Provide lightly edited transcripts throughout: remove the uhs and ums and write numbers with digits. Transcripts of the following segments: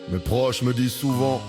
Mes proches me disent souvent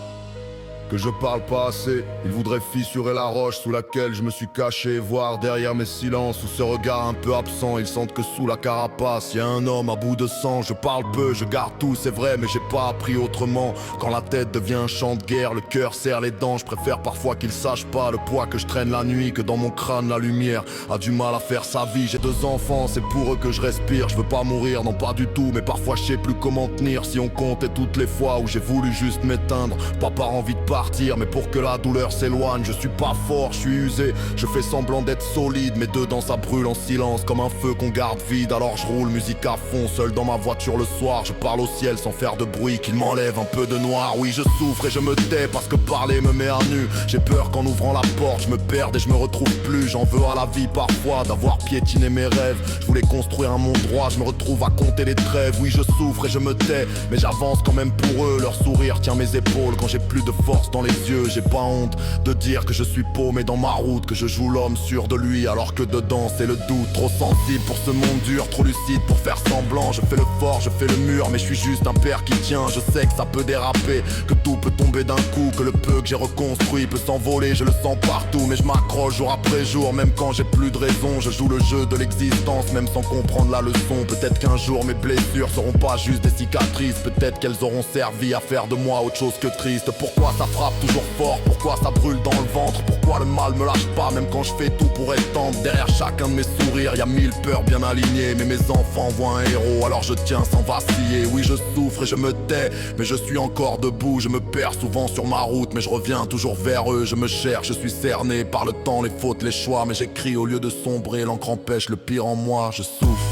que je parle pas assez. Ils voudraient fissurer la roche sous laquelle je me suis caché, voir derrière mes silences ou ce regard un peu absent. Ils sentent que sous la carapace y a un homme à bout de sang. Je parle peu, je garde tout, c'est vrai, mais j'ai pas appris autrement. Quand la tête devient un champ de guerre, le cœur serre les dents. Je préfère parfois qu'ils sachent pas le poids que je traîne la nuit, que dans mon crâne la lumière a du mal à faire sa vie. J'ai 2 enfants, c'est pour eux que je respire. Je veux pas mourir, non pas du tout, mais parfois je sais plus comment tenir. Si on comptait toutes les fois où j'ai voulu juste m'éteindre, pas par envie de partir, mais pour que la douleur s'éloigne. Je suis pas fort, je suis usé, je fais semblant d'être solide, mais dedans ça brûle en silence comme un feu qu'on garde vide. Alors je roule musique à fond, seul dans ma voiture le soir. Je parle au ciel sans faire de bruit, qu'il m'enlève un peu de noir. Oui, je souffre et je me tais parce que parler me met à nu. J'ai peur qu'en ouvrant la porte je me perde et je me retrouve plus. J'en veux à la vie parfois d'avoir piétiné mes rêves. Je voulais construire un monde droit, je me retrouve à compter les trêves. Oui, je souffre et je me tais, mais j'avance quand même pour eux. Leur sourire tient mes épaules quand j'ai plus de force dans les yeux. J'ai pas honte de dire que je suis paumé dans ma route, que je joue l'homme sûr de lui alors que dedans c'est le doute. Trop sensible pour ce monde dur, trop lucide pour faire semblant. Je fais le fort, je fais le mur, mais je suis juste un père qui tient. Je sais que ça peut déraper, que tout peut tomber d'un coup, que le peu que j'ai reconstruit peut s'envoler. Je le sens partout, mais je m'accroche jour après jour. Même quand j'ai plus de raison, je joue le jeu de l'existence, même sans comprendre la leçon. Peut-être qu'un jour mes blessures seront pas juste des cicatrices. Peut-être qu'elles auront servi à faire de moi autre chose que triste. Pourquoi ça frappe toujours fort, pourquoi ça brûle dans le ventre, pourquoi le mal me lâche pas même quand je fais tout pour être tendre. Derrière chacun de mes sourires y a 1000 peurs bien alignées, mais mes enfants voient un héros alors je tiens sans vaciller. Oui, je souffre et je me tais, mais je suis encore debout. Je me perds souvent sur ma route, mais je reviens toujours vers eux. Je me cherche, je suis cerné par le temps, les fautes, les choix, mais j'écris au lieu de sombrer. L'encre empêche le pire en moi. Je souffre,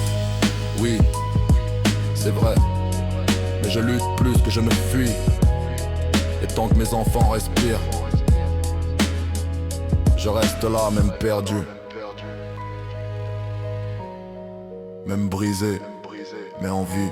oui, c'est vrai, mais je lutte plus que je ne fuis. Et tant que mes enfants respirent, je reste là, même perdu, même brisé, mais en vie.